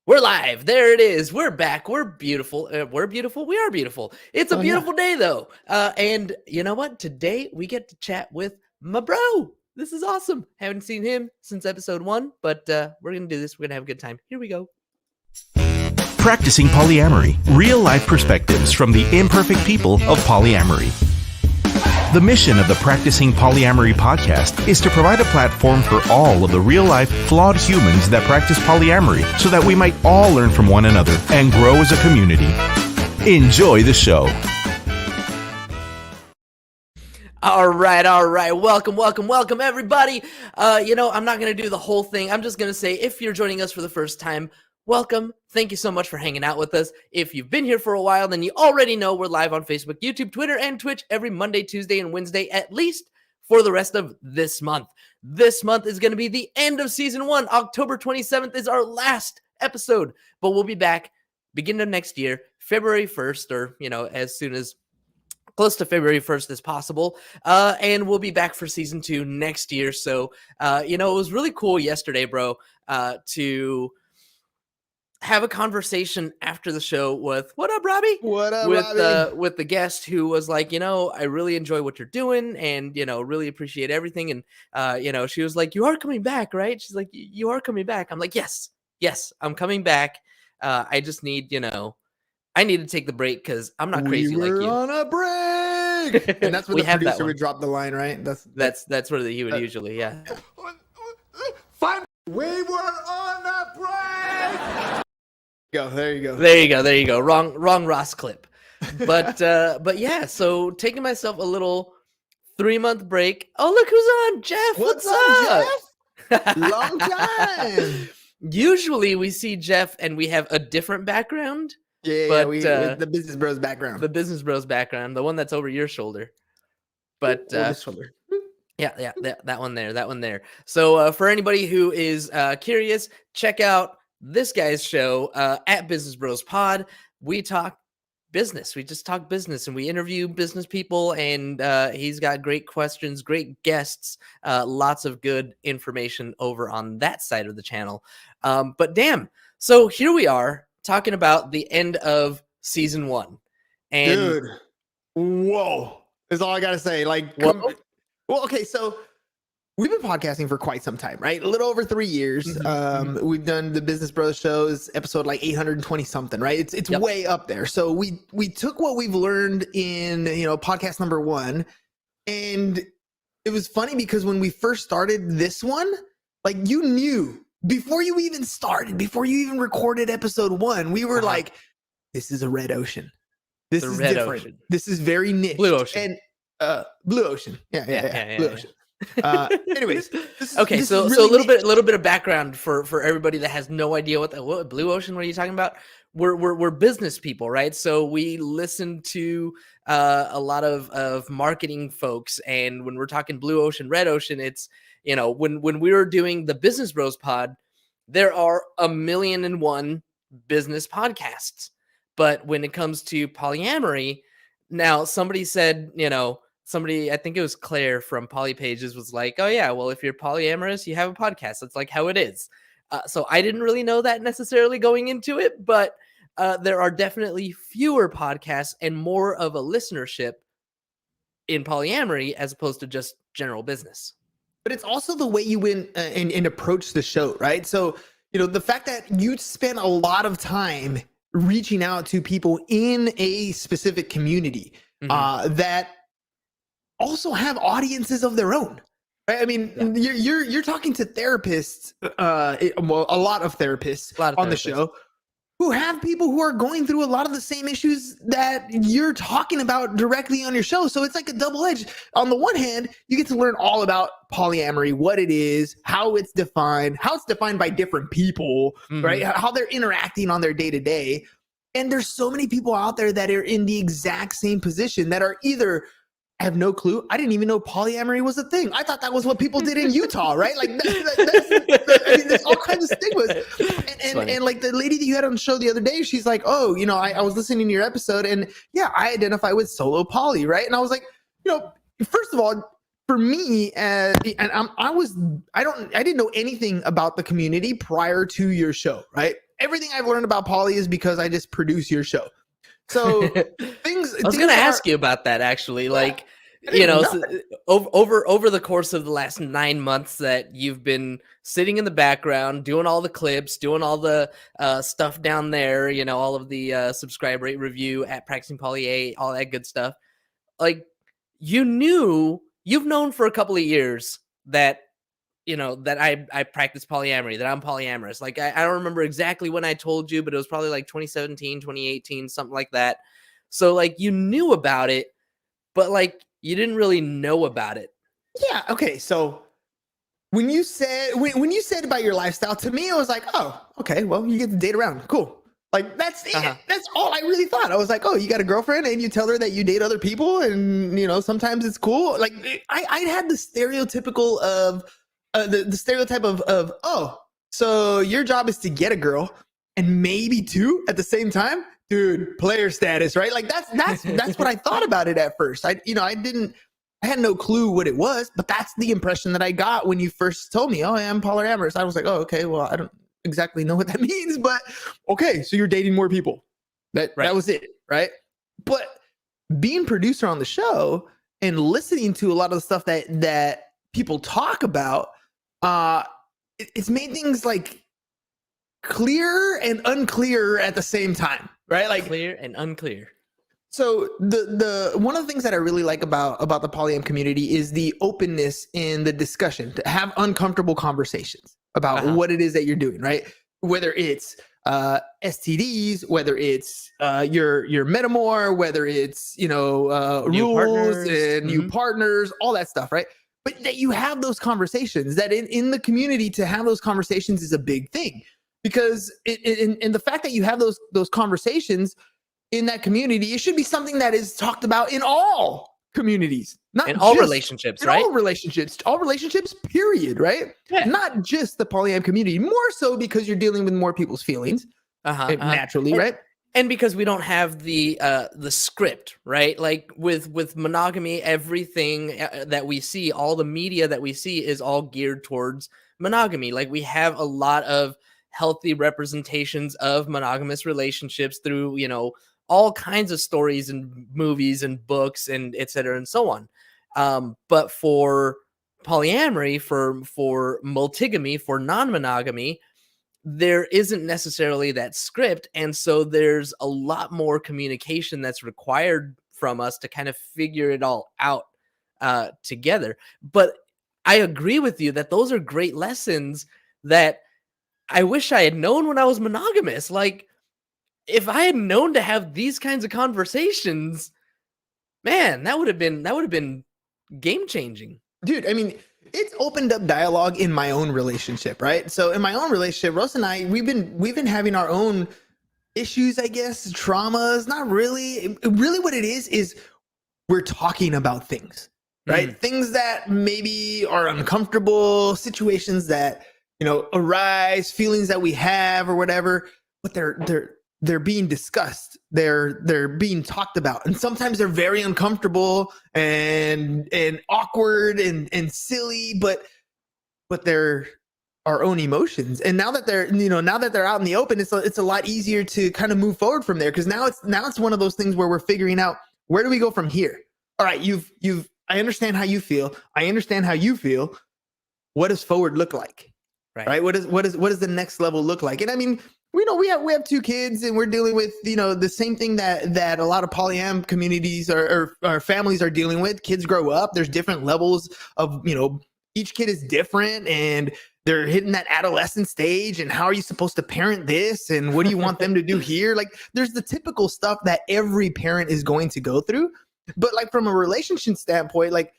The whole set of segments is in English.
We're live. There it is. We're back. We're beautiful. We're beautiful. We are beautiful. It's a beautiful day, though. And you know what? Today we get to chat with my bro. This is awesome. Haven't seen him since episode 1, but we're going to do this. We're going to have a good time. Here we go. Practicing Polyamory. Real-life perspectives from the imperfect people of polyamory. The mission of the Practicing Polyamory podcast is to provide a platform for all of the real-life, flawed humans that practice polyamory so that we might all learn from one another and grow as a community. Enjoy the show. All right. Welcome, everybody. I'm not going to do the whole thing. I'm just going to say, if you're joining us for the first time, welcome. Thank you so much for hanging out with us. If you've been here for a while, then you already know we're live on Facebook, YouTube, Twitter, and Twitch every Monday, Tuesday, and Wednesday, at least for the rest of this month. This month is going to be the end of season 1. October 27th is our last episode, but we'll be back beginning of next year, February 1st, or, as soon as close to February 1st as possible. And we'll be back for season 2 next year. So, it was really cool yesterday, bro, to have a conversation after the show with what up, Robbie? What up, Robbie? With the guest who was like, I really enjoy what you're doing and, really appreciate everything. And, she was like, you are coming back, right? She's like, you are coming back. I'm like, yes, I'm coming back. I just need, I need to take the break because I'm not crazy like you. We're on a break. And that's where the producer would drop the line, right? That's where he would usually, yeah. Fine. We were on a break. There you go. Wrong Ross clip. But yeah, so taking myself a little 3-month break. Oh, look who's on. Jeff, what's up? Jeff? Long time. Usually we see Jeff and we have a different background. Yeah, with the Business Bros background. The Business Bros background, the one that's over your shoulder. But shoulder. Yeah, that one there. So for anybody who is curious, check out this guy's show at Business Bros Pod. We talk business. We just talk business and we interview business people, and he's got great questions, great guests, lots of good information over on that side of the channel. But damn, so here we are talking about the end of season 1. And dude, whoa, is all I gotta say. Well, okay, so we've been podcasting for quite some time, right? A little over 3 years. We've done the Business Bros shows, episode like 820 something, right? It's way up there. So we took what we've learned in podcast number 1, and it was funny because when we first started this one, like, you knew before you even started, before you even recorded episode 1, we were like, this is a red ocean. This is different. Ocean. This is very niche. Blue ocean. And Blue ocean. Yeah. Blue ocean. Anyways, okay, so a little bit of background for everybody that has no idea what Blue Ocean. What are you talking about? We're business people, right? So we listen to a lot of marketing folks, and when we're talking Blue Ocean, Red Ocean, it's when we were doing the Business Bros pod, there are 1,000,001 business podcasts, but when it comes to polyamory, now somebody said, somebody, I think it was Claire from Poly Pages, was like, oh yeah, well, if you're polyamorous, you have a podcast. That's like how it is. So I didn't really know that necessarily going into it, but there are definitely fewer podcasts and more of a listenership in polyamory as opposed to just general business. But it's also the way you went and approach the show, right? So, the fact that you spent a lot of time reaching out to people in a specific community that also have audiences of their own, right? I mean, you're talking to therapists, a lot of therapists on the show who have people who are going through a lot of the same issues that you're talking about directly on your show. So it's like a double edge. On the one hand, you get to learn all about polyamory, what it is, how it's defined by different people, right? How they're interacting on their day-to-day. And there's so many people out there that are in the exact same position that are either, I have no clue. I didn't even know polyamory was a thing. I thought that was what people did in Utah, right? Like, there's all kinds of stigmas. And like the lady that you had on the show the other day, she's like, oh, I was listening to your episode, and yeah, I identify with solo poly, right? And I was like, first of all, for me, I didn't know anything about the community prior to your show, right? everything I've learned about poly is because I just produce your show. So things. I was going to ask you about that actually. Yeah, like, over the course of the last 9 months that you've been sitting in the background, doing all the clips, doing all the stuff down there, all of the subscribe, rate, review at Practicing Poly A, all that good stuff. Like, you've known for a couple of years that, that I practice polyamory, that I'm polyamorous. Like, I don't remember exactly when I told you, but it was probably like 2017, 2018, something like that. So like, you knew about it, but like, you didn't really know about it. Yeah. Okay. So when you said about your lifestyle, to me, it was like, oh, okay, well, you get to date around. Cool. Like, that's it. That's all I really thought. I was like, oh, you got a girlfriend and you tell her that you date other people, and sometimes it's cool. Like, I had the stereotypical of the stereotype of oh, so your job is to get a girl and maybe two at the same time. Dude, player status, right? Like, that's what I thought about it at first. I had no clue what it was, but that's the impression that I got when you first told me, oh, I am polyamorous. I was like, oh, okay, well, I don't exactly know what that means, but okay, so you're dating more people. That was it, right? But being producer on the show and listening to a lot of the stuff that people talk about, it's made things like clear and unclear at the same time, right? Like, clear and unclear. So the one of the things that I really like about the polyam community is the openness in the discussion, to have uncomfortable conversations about what it is that you're doing, right? Whether it's STDs, whether it's your metamor, whether it's rules and new partners, all that stuff, right? But that you have those conversations, that in the community, to have those conversations is a big thing, because in the fact that you have those conversations in that community, it should be something that is talked about in all communities, not in all relationships, right? All relationships, period, right? Yeah. Not just the polyam community, more so because you're dealing with more people's feelings, naturally, right? And because we don't have the script, right? Like with monogamy, everything that we see, all the media that we see is all geared towards monogamy. Like, we have a lot of healthy representations of monogamous relationships through, all kinds of stories and movies and books and et cetera and so on. But for polyamory, for multigamy, for non-monogamy, there isn't necessarily that script. And so there's a lot more communication that's required from us to kind of figure it all out together. But I agree with you that those are great lessons that I wish I had known when I was monogamous. Like, if I had known to have these kinds of conversations, man, that would have been game changing. Dude, I mean, it's opened up dialogue in my own relationship, right? So in my own relationship, Rose and I, we've been having our own issues, I guess, traumas. Not really. Really what it is we're talking about things, right? Things that maybe are uncomfortable, situations that, arise, feelings that we have or whatever, but they're being discussed. They're being talked about. And sometimes they're very uncomfortable and awkward and silly, but they're our own emotions. And now that they're out in the open, it's a lot easier to kind of move forward from there. Cause now it's one of those things where we're figuring out, where do we go from here? All right. I understand how you feel. I understand how you feel. What does forward look like? Right. What does the next level look like? And I mean, we have two kids, and we're dealing with, the same thing that a lot of polyam communities or families are dealing with. Kids grow up. There's different levels of, each kid is different, and they're hitting that adolescent stage. And how are you supposed to parent this? And what do you want them to do here? Like, there's the typical stuff that every parent is going to go through. But like, from a relationship standpoint, like,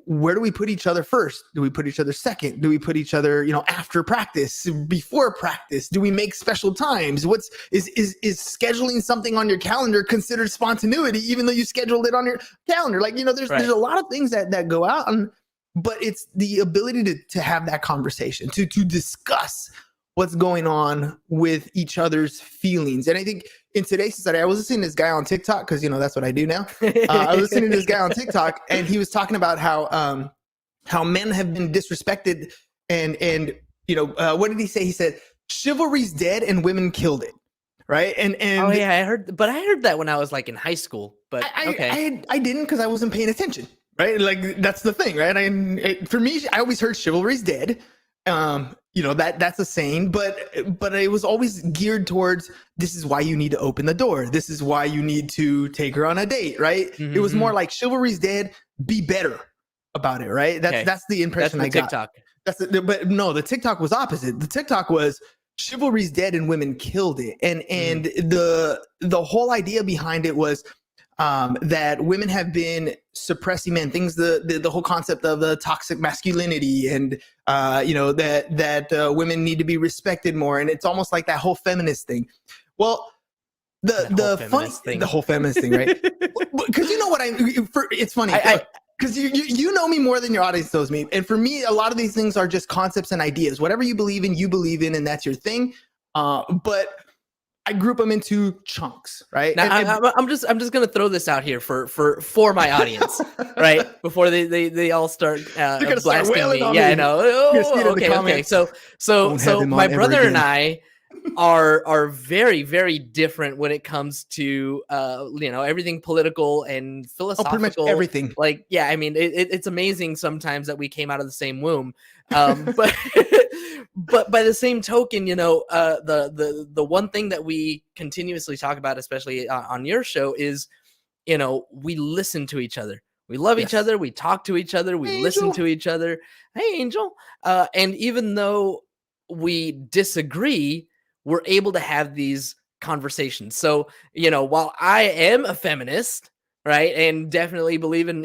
where do we put each other first? Do we put each other second? Do we put each other, after practice, before practice? Do we make special times? Is scheduling something on your calendar considered spontaneity, even though you scheduled it on your calendar? Like, there's a lot of things that go out, but it's the ability to have that conversation, to discuss what's going on with each other's feelings. And I think in today's society, I was listening to this guy on TikTok, because that's what I do now. I was listening to this guy on TikTok, and he was talking about how men have been disrespected, and what did he say? He said chivalry's dead and women killed it, right? And oh yeah, I heard that when I was like in high school. But I didn't, because I wasn't paying attention, right? Like that's the thing, right? For me, I always heard chivalry's dead. That's a saying, but it was always geared towards, this is why you need to open the door. This is why you need to take her on a date, right? Mm-hmm. It was more like chivalry's dead, be better about it, right? That's the impression I got. TikTok. But no, the TikTok was opposite. The TikTok was chivalry's dead and women killed it. And the whole idea behind it was that women have been suppressing men, things, the whole concept of the toxic masculinity, and that women need to be respected more, and it's almost like that whole feminist thing. Well, the whole feminist thing, right? Because you know what it's funny. Because you know me more than your audience knows me, and for me, a lot of these things are just concepts and ideas. Whatever you believe in, and that's your thing. But I group them into chunks, right? Now, I'm just gonna throw this out here for my audience, right? Before they all start blasting me. Yeah, I know. Okay. So my brother and I are very, very different when it comes to everything political and philosophical. Pretty much everything. Like, yeah, I mean, it's amazing sometimes that we came out of the same womb. But but by the same token, the one thing that we continuously talk about, especially on your show, is we listen to each other. We love each other. We talk to each other. We listen to each other. Hey, Angel. And even though we disagree, we're able to have these conversations. So, while I am a feminist, right, and definitely believe in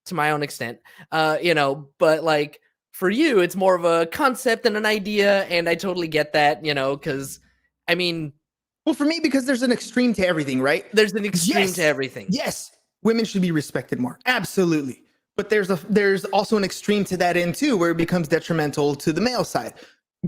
to my own extent, but like for you, it's more of a concept and an idea. And I totally get that, because well, for me, because there's an extreme to everything, right? There's an extreme to everything. Yes. Women should be respected more. Absolutely. But there's also an extreme to that end too, where it becomes detrimental to the male side.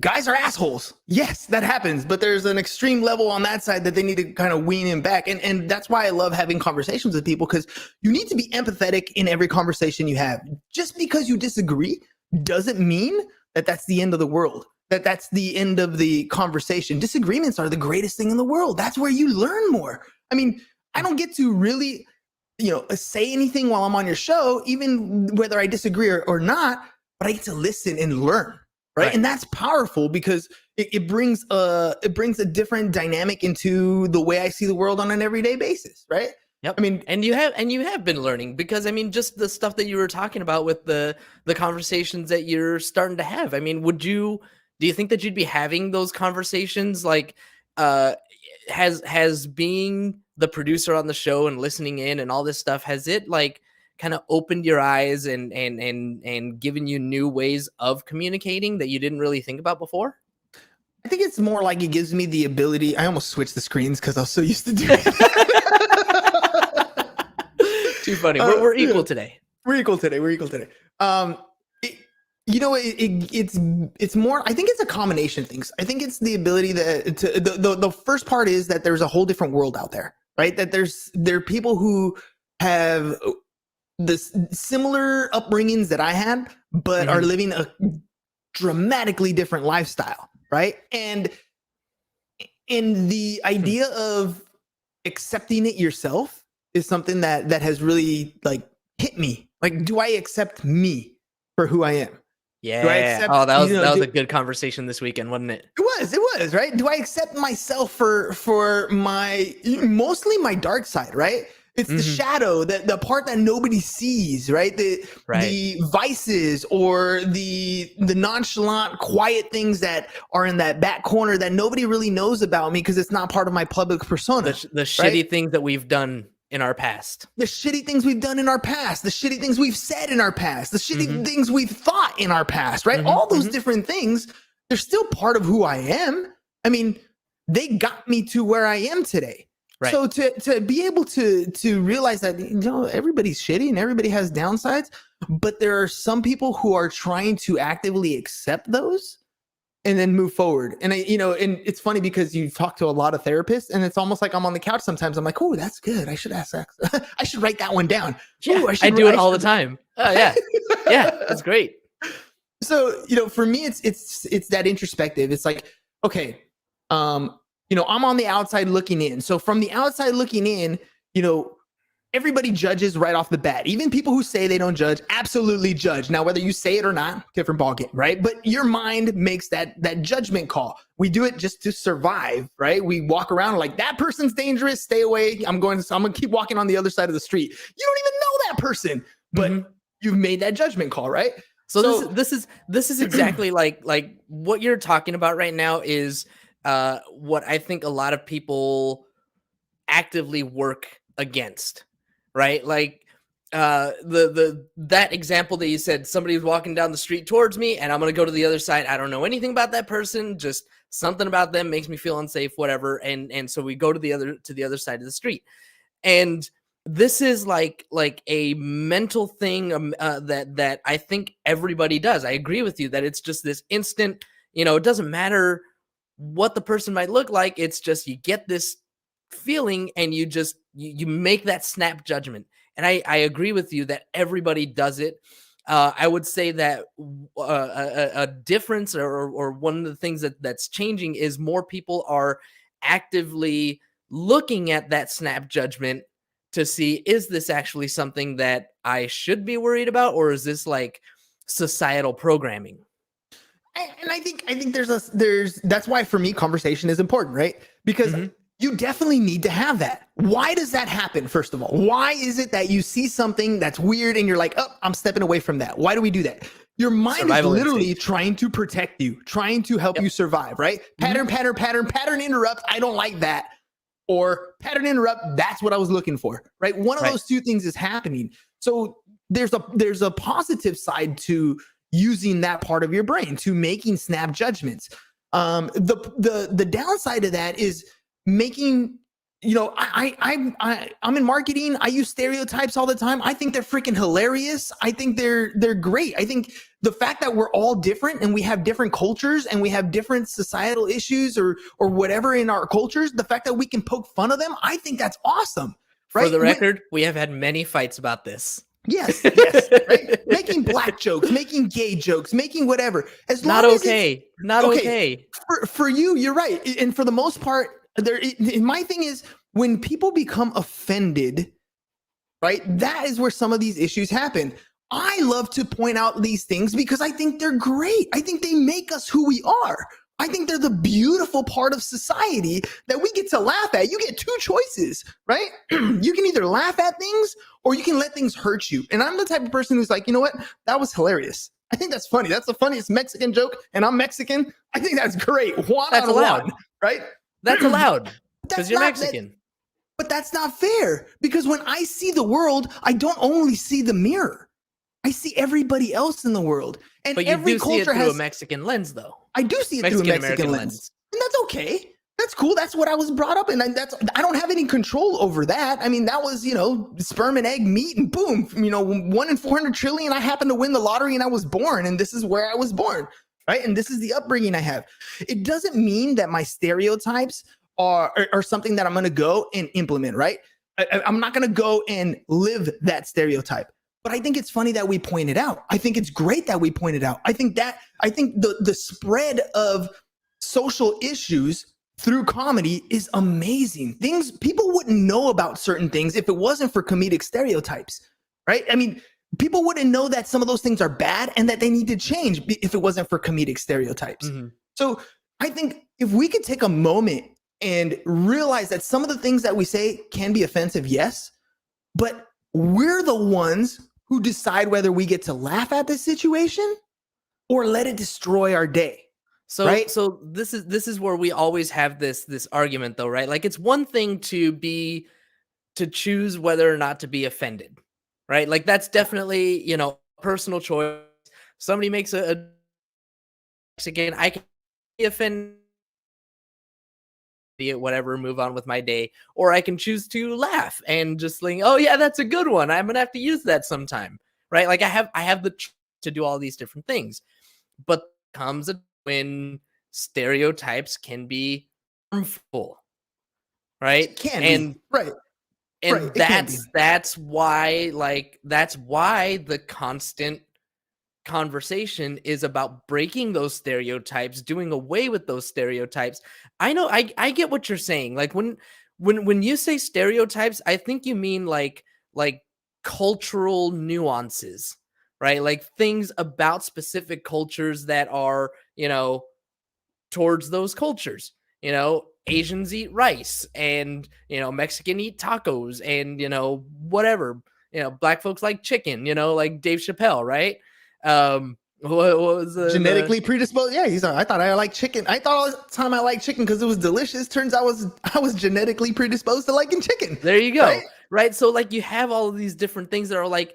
Guys are assholes. Yes, that happens. But there's an extreme level on that side that they need to kind of wean him back. And that's why I love having conversations with people, because you need to be empathetic in every conversation you have. Just because you disagree doesn't mean that that's the end of the world, that's the end of the conversation. Disagreements are the greatest thing in the world. That's where you learn more. I mean, I don't get to really, say anything while I'm on your show, even whether I disagree or not, but I get to listen and learn. Right. And that's powerful, because it brings a different dynamic into the way I see the world on an everyday basis. Right. Yep. I mean, and you have been learning, because just the stuff that you were talking about with the conversations that you're starting to have. I mean, do you think that you'd be having those conversations? Like, has being the producer on the show and listening in and all this stuff, has it like kind of opened your eyes and given you new ways of communicating that you didn't really think about before? I think it's more like it gives me the ability. I almost switched the screens because I was so used to doing it. Too funny. We're equal today. We're equal today. It's more, I think it's a combination of things. I think it's the ability the first part is that there's a whole different world out there, right? That there are people who have this similar upbringings that I had, but are living a dramatically different lifestyle, right? And the idea of accepting it yourself is something that has really like hit me. Like, do I accept me for who I am? Yeah. That was a good conversation this weekend, wasn't it? It was, right? Do I accept myself for mostly my dark side, right? It's the shadow, the part that nobody sees, right? The vices or the nonchalant, quiet things that are in that back corner that nobody really knows about me because it's not part of my public persona. The shitty things that we've done in our past. The shitty things we've done in our past. The shitty things we've said in our past. The shitty things we've thought in our past, right? All those different things, they're still part of who I am. I mean, they got me to where I am today. Right. So to be able to realize that, everybody's shitty and everybody has downsides, but there are some people who are trying to actively accept those and then move forward. And and it's funny because you talk to a lot of therapists and it's almost like I'm on the couch sometimes. I'm like, oh, that's good. I should ask that. I should write that one down. Yeah, I do it all the time. Oh yeah. Yeah, that's great. So, for me, it's that introspective. It's like, okay, I'm on the outside looking in. So from the outside looking in, everybody judges right off the bat. Even people who say they don't judge absolutely judge. Now, whether you say it or not, different ballgame, right? But your mind makes that judgment call. We do it just to survive, right? We walk around like, that person's dangerous, stay away. I'm gonna keep walking on the other side of the street. You don't even know that person, but you've made that judgment call, right? So this is exactly like what you're talking about right now is what I think a lot of people actively work against, right? Like that example that you said, somebody was walking down the street towards me and I'm going to go to the other side. I don't know anything about that person, just something about them makes me feel unsafe, whatever. And so we go to the other side of the street. And this is like a mental thing that I think everybody does. I agree with you that it's just this instant, it doesn't matter what the person might look like. It's just, you get this feeling and you just, you make that snap judgment. And I agree with you that everybody does it. I would say that a difference or one of the things that's changing is more people are actively looking at that snap judgment to see, is this actually something that I should be worried about, or is this like societal programming? And I think that's why for me conversation is important, right? Because you definitely need to have that. Why does that happen? First of all, why is it that you see something that's weird and you're like, oh, I'm stepping away from that? Why do we do that? Your mind Survival is literally instinct. Trying to protect you, trying to help you survive, right? Pattern interrupt. I don't like that. Or pattern interrupt. That's what I was looking for, right? One of those two things is happening. So there's a positive side to using that part of your brain, to making snap judgments. The downside of that is making, I'm in marketing. I use stereotypes all the time. I think they're freaking hilarious. I think they're great. I think the fact that we're all different and we have different cultures and we have different societal issues or whatever in our cultures, the fact that we can poke fun of them, I think that's awesome. Right? For the record, we have had many fights about this. Yes, right? Making black jokes, making gay jokes, making whatever. As long not as okay. Not okay. For you, you're right. And for the most part, my thing is when people become offended, right? That is where some of these issues happen. I love to point out these things because I think they're great. I think they make us who we are. I think they're the beautiful part of society that we get to laugh at. You get two choices, right? You can either laugh at things or you can let things hurt you. And I'm the type of person who's like, you know what? That was hilarious. I think that's funny. That's the funniest Mexican joke. And I'm Mexican. I think that's great. That's allowed, right? That's allowed because you're Mexican. But that's not fair because when I see the world, I don't only see the mirror. I see everybody else in the world. And but you every do culture see it through has a Mexican lens, though. I do see it through a Mexican lens. And that's okay. That's cool. That's what I was brought up in. And I don't have any control over that. I mean, that was, sperm and egg meat and boom, 1 in 400 trillion. I happened to win the lottery and I was born and this is where I was born. Right. And this is the upbringing I have. It doesn't mean that my stereotypes are something that I'm going to go and implement. Right. I'm not going to go and live that stereotype. But I think it's funny that we point it out. I think it's great that we point it out. I think the spread of social issues through comedy is amazing. Things people wouldn't know about certain things if it wasn't for comedic stereotypes, right? I mean, people wouldn't know that some of those things are bad and that they need to change if it wasn't for comedic stereotypes. So I think if we could take a moment and realize that some of the things that we say can be offensive, yes, but we're the ones who decide whether we get to laugh at this situation or let it destroy our day. So, right? So this is where we always have this argument, though, right? Like it's one thing to choose whether or not to be offended, right? Like that's definitely personal choice. Somebody makes a again, I can be offended. Whatever, move on with my day, or I can choose to laugh and just think, oh yeah, that's a good one. I'm gonna have to use that sometime, right? Like I have the to do all these different things, but comes when stereotypes can be harmful, right? Right. That's why the constant conversation is about breaking those stereotypes, doing away with those stereotypes. I know I get what you're saying. Like when you say stereotypes, I think you mean like cultural nuances, right? Like things about specific cultures that are, towards those cultures. Asians eat rice and, Mexican eat tacos and, whatever. Black folks like chicken, like Dave Chappelle, right? What was Genetically predisposed? Yeah, I thought I like chicken. I thought all the time I liked chicken because it was delicious. Turns out I was genetically predisposed to liking chicken. There you go. Right? Right? So like you have all of these different things that are like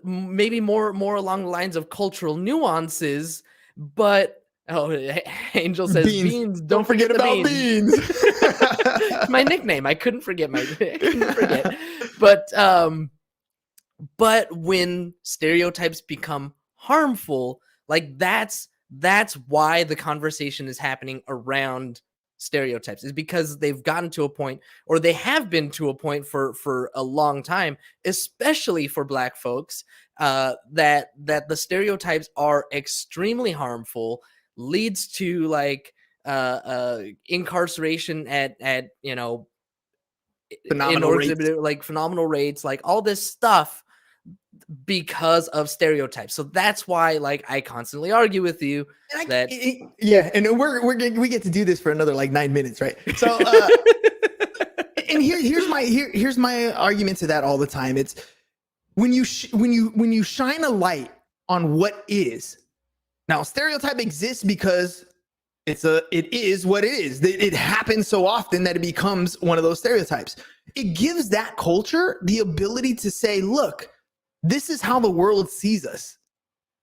maybe more along the lines of cultural nuances, but Angel says beans. Don't forget about beans. It's my nickname. I couldn't forget But when stereotypes become harmful, like that's why the conversation is happening around stereotypes, is because they've gotten to a point, or they have been to a point for a long time, especially for Black folks, that the stereotypes are extremely harmful, leads to like incarceration at phenomenal rates. like phenomenal rates, like all this stuff, because of stereotypes. So that's why, like, I constantly argue with you that and we get to do this for another like 9 minutes, right? So and here's my argument to that all the time. It's when you shine a light on what is. Now, stereotype exists because it is what it is. It happens so often that it becomes one of those stereotypes. It gives that culture the ability to say, look, this is how the world sees us.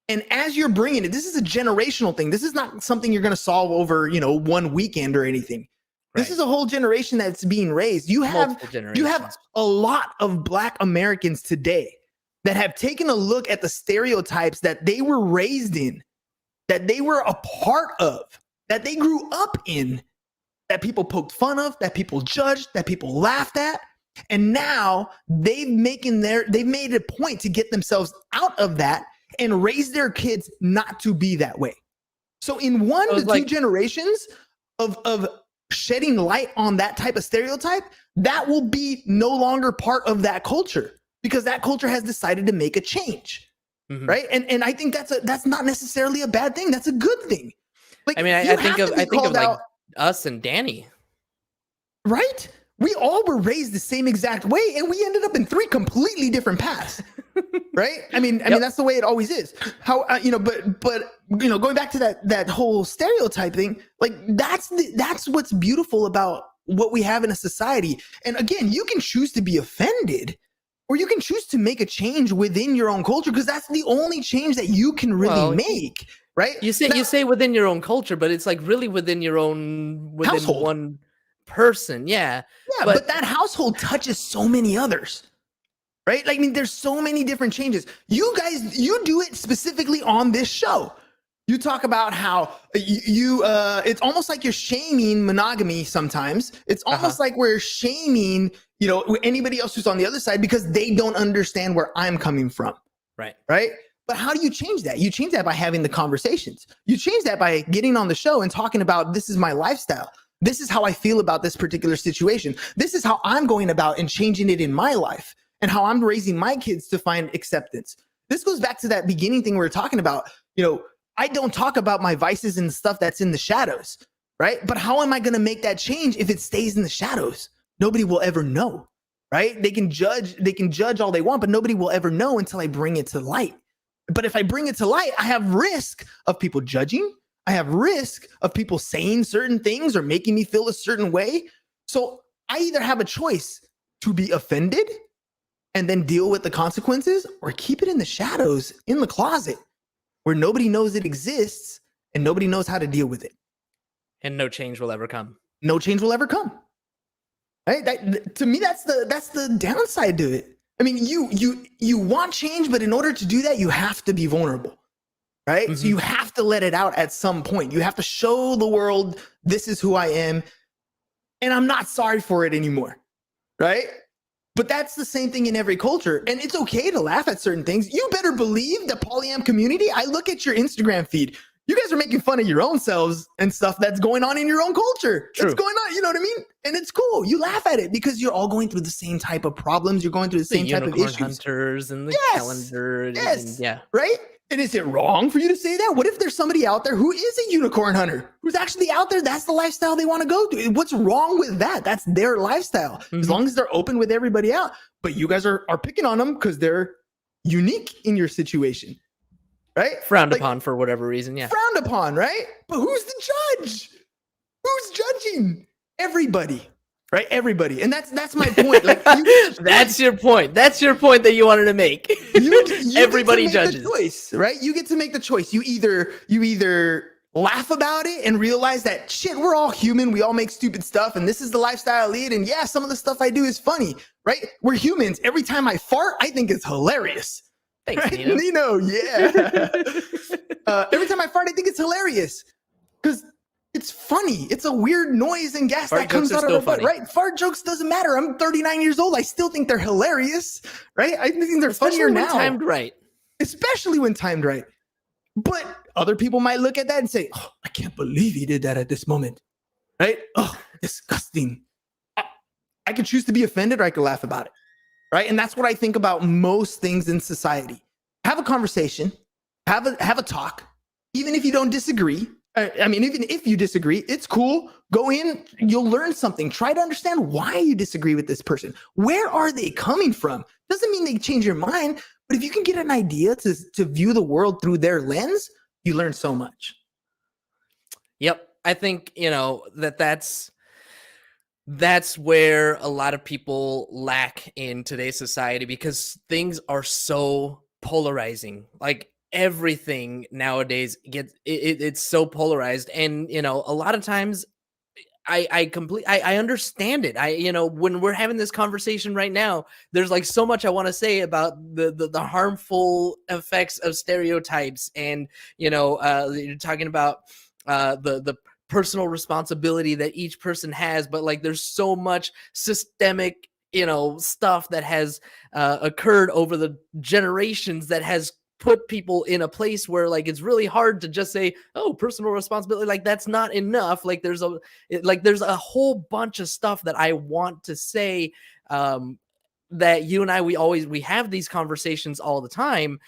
And as you're bringing it, this is a generational thing. This is not something you're going to solve over, one weekend or anything. Right. This is a whole generation that's being raised. You have a lot of Black Americans today that have taken a look at the stereotypes that they were raised in, that they were a part of, that they grew up in, that people poked fun of, that people judged, that people laughed at. And now they've made a point to get themselves out of that and raise their kids not to be that way. So in 1 to 2 generations of shedding light on that type of stereotype, that will be no longer part of that culture, because that culture has decided to make a change. Mm-hmm. Right. And I think that's not necessarily a bad thing. That's a good thing. Like, I mean, I think of like us and Danny. Right. We all were raised the same exact way, and we ended up in 3 completely different paths, right? I mean, that's the way it always is. How but going back to that whole stereotype thing, like that's what's beautiful about what we have in a society. And again, you can choose to be offended, or you can choose to make a change within your own culture, because that's the only change that you can really make, right? You say within your own culture, but it's like really within your own household. One person. Yeah, but that household touches so many others, right? Like, I mean, there's so many different changes. You guys, you do it specifically on this show. You talk about how it's almost like you're shaming monogamy sometimes. It's almost like we're shaming, anybody else who's on the other side, because they don't understand where I'm coming from. Right. But how do you change that? You change that by having the conversations. You change that by getting on the show and talking about, this is my lifestyle. This is how I feel about this particular situation. This is how I'm going about and changing it in my life, and how I'm raising my kids to find acceptance. This goes back to that beginning thing we were talking about. I don't talk about my vices and stuff that's in the shadows, right? But how am I going to make that change if it stays in the shadows? Nobody will ever know, right? They can judge all they want, but nobody will ever know until I bring it to light. But if I bring it to light, I have risk of people judging. I have risk of people saying certain things or making me feel a certain way. So I either have a choice to be offended and then deal with the consequences, or keep it in the shadows, in the closet, where nobody knows it exists and nobody knows how to deal with it. And no change will ever come. No change will ever come. Right? To me, that's the downside to it. I mean, you want change, but in order to do that, you have to be vulnerable. Right? Mm-hmm. So you have to let it out at some point. You have to show the world, this is who I am, and I'm not sorry for it anymore. Right? But that's the same thing in every culture. And it's okay to laugh at certain things. You better believe the polyam community. I look at your Instagram feed. You guys are making fun of your own selves and stuff that's going on in your own culture. True. It's going on, you know what I mean? And it's cool. You laugh at it because you're all going through the same type of problems. You're going through the same type of unicorn issues. Hunters and the calendar. And, yeah. Right? And is it wrong for you to say that? What if there's somebody out there who is a unicorn hunter, who's actually out there? That's the lifestyle they want to go to. What's wrong with that? That's their lifestyle. As long as they're open with everybody out. But you guys are picking on them because they're unique in your situation. Right? Frowned upon for whatever reason. Yeah. Frowned upon, right? But who's the judge? Who's judging? Everybody. Right? Everybody. And that's my point. Like, that's your point. That's your point that you wanted to make. Everybody judges. Choice, right? You get to make the choice. You either laugh about it and realize that shit, we're all human. We all make stupid stuff. And this is the lifestyle I lead. And yeah, some of the stuff I do is funny, right? We're humans. Every time I fart, I think it's hilarious. Thanks, right? Nino. Nino, yeah. Every time I fart, I think it's hilarious because it's funny. It's a weird noise and gas Fart that comes jokes out are of our still butt, funny. right? Fart jokes doesn't matter. I'm 39 years old. I still think they're hilarious, right? I think they're Especially funnier when now. timed right. Especially when timed right. But other people might look at that and say, oh, I can't believe he did that at this moment, right? Oh, disgusting. I could choose to be offended or I could laugh about it. Right. And that's what I think about most things in society. Have a conversation, have a talk, even if you don't disagree. I mean, even if you disagree, it's cool. Go in, you'll learn something. Try to understand why you disagree with this person. Where are they coming from? Doesn't mean they change your mind, but if you can get an idea to view the world through their lens, you learn so much. Yep. I think, that's where a lot of people lack in today's society because things are so polarizing. Like everything nowadays it's so polarized. And, a lot of times I understand it. When we're having this conversation right now, there's like so much I want to say about the harmful effects of stereotypes. And, you're talking about the personal responsibility that each person has, but like there's so much systemic stuff that has occurred over the generations that has put people in a place where like it's really hard to just say, oh, personal responsibility, like that's not enough. Like there's a whole bunch of stuff that I want to say, that you and I we have these conversations all the time.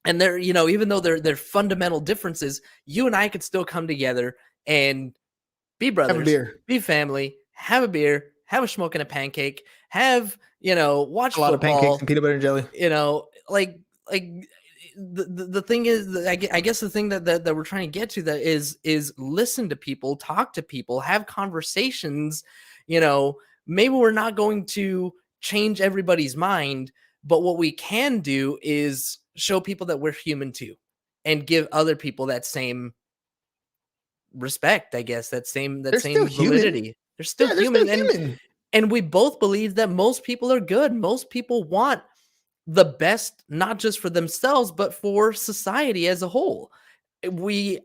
And they're, even though they're fundamental differences, you and I could still come together and be brothers, Have a beer. be family, have a beer, have a smoke and a pancake, have, watch A lot football, of pancakes and peanut butter and jelly. like the thing is, I guess the thing that we're trying to get to that is listen to people, talk to people, have conversations. Maybe we're not going to change everybody's mind, but what we can do is show people that we're human too, and give other people that same respect, I guess, that same validity. They're still human. And we both believe that most people are good. Most people want the best, not just for themselves, but for society as a whole. We're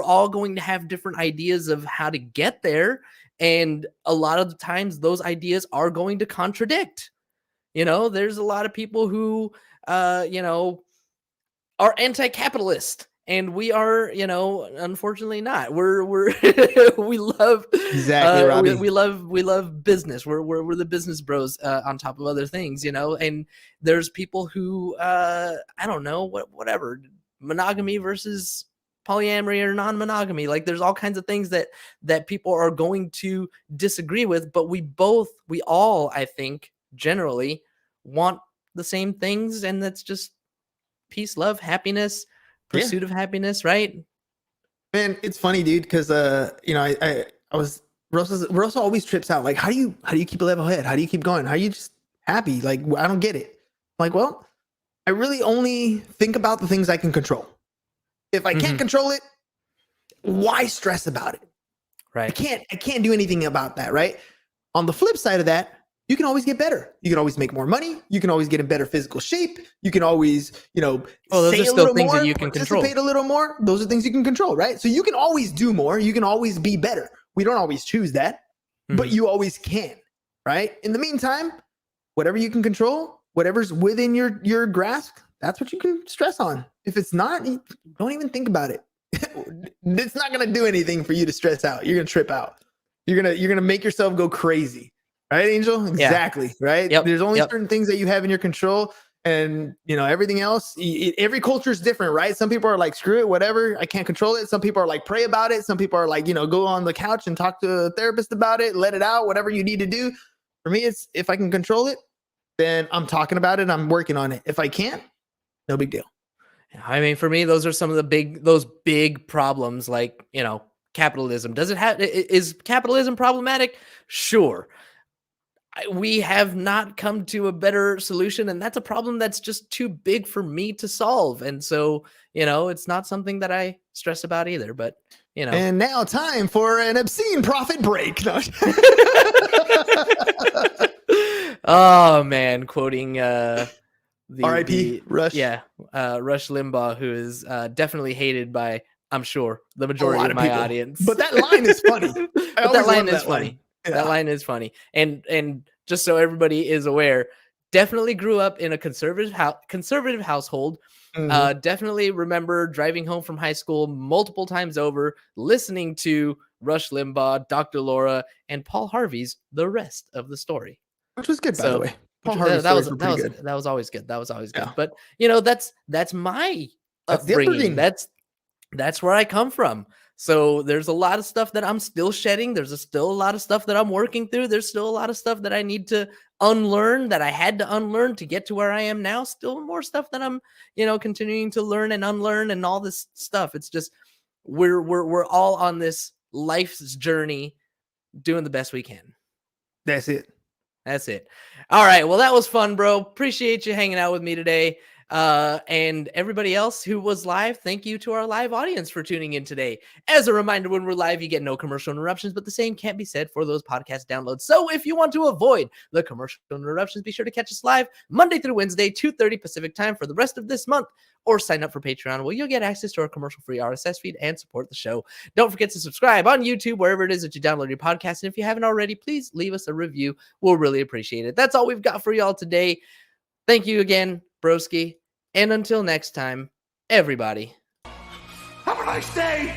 all going to have different ideas of how to get there. And a lot of the times those ideas are going to contradict. There's a lot of people who, are anti-capitalist, and we are, unfortunately not. We're we love Exactly, we love business. We're the business bros, on top of other things, and there's people who, I don't know, whatever, monogamy versus polyamory or non-monogamy. Like there's all kinds of things that people are going to disagree with, but we all, I think, generally want the same things, and that's just peace, love, happiness, pursuit of happiness, right? Man, it's funny, dude, because I was Rosa always trips out. Like, how do you keep a level head? How do you keep going? How are you just happy? Like, I don't get it. Like, well, I really only think about the things I can control. If I can't control it, why stress about it? Right. I can't do anything about that, right? On the flip side of that, you can always get better. You can always make more money. You can always get in better physical shape. You can always, those are still things that you can control. Participate a little more. Those are things you can control, right? So you can always do more. You can always be better. We don't always choose that, but you always can. right? In the meantime, whatever you can control, whatever's within your grasp, that's what you can stress on. If it's not, don't even think about it. It's not going to do anything for you to stress out. You're going to trip out. You're going to make yourself go crazy. Right, Angel? Exactly. Yeah. Right. Yep. There's only certain things that you have in your control, and everything else. Every culture is different, right? Some people are like, screw it, whatever. I can't control it. Some people are like, pray about it. Some people are like, go on the couch and talk to a therapist about it. Let it out. Whatever you need to do. For me, it's if I can control it, then I'm talking about it. I'm working on it. If I can't, no big deal. I mean, for me, those are some of those big problems, like capitalism. Is capitalism problematic? Sure. We have not come to a better solution, and that's a problem that's just too big for me to solve. And so, it's not something that I stress about either, but And now time for an obscene profit break. No. Oh man, quoting R.I.P. Rush. Yeah. Rush Limbaugh, who is definitely hated by, I'm sure, the majority of my people. audience. But that line is funny. That line is funny. Yeah. That line is funny. And just so everybody is aware, definitely grew up in a conservative household. Mm-hmm. Definitely remember driving home from high school multiple times over, listening to Rush Limbaugh, Dr. Laura, and Paul Harvey's The Rest of the Story. Which was good, by the way. Paul Harvey's that was always good. That was always good. Yeah. But that's my upbringing. That's where I come from. So there's a lot of stuff that I'm still shedding. There's still a lot of stuff that I'm working through. There's still a lot of stuff that I need to unlearn, that I had to unlearn to get to where I am now. Still more stuff that I'm, continuing to learn and unlearn and all this stuff. It's just we're all on this life's journey, doing the best we can. That's it. All right. Well, that was fun, bro. Appreciate you hanging out with me today. And everybody else who was live, thank you to our live audience for tuning in today. As a reminder, when we're live, you get no commercial interruptions, but the same can't be said for those podcast downloads. So if you want to avoid the commercial interruptions, be sure to catch us live Monday through Wednesday, 2:30 Pacific time for the rest of this month, or sign up for Patreon, where you'll get access to our commercial-free RSS feed and support the show. Don't forget to subscribe on YouTube, wherever it is that you download your podcast. And if you haven't already, please leave us a review. We'll really appreciate it. That's all we've got for y'all today. Thank you again, broski. And until next time, everybody, have a nice day.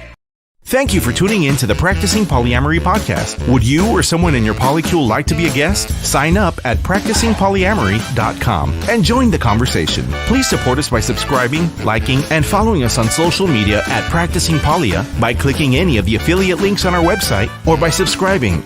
Thank you for tuning in to the Practicing Polyamory podcast. Would you or someone in your polycule like to be a guest? Sign up at practicingpolyamory.com and join the conversation. Please support us by subscribing, liking, and following us on social media at Practicing Polya by clicking any of the affiliate links on our website or by subscribing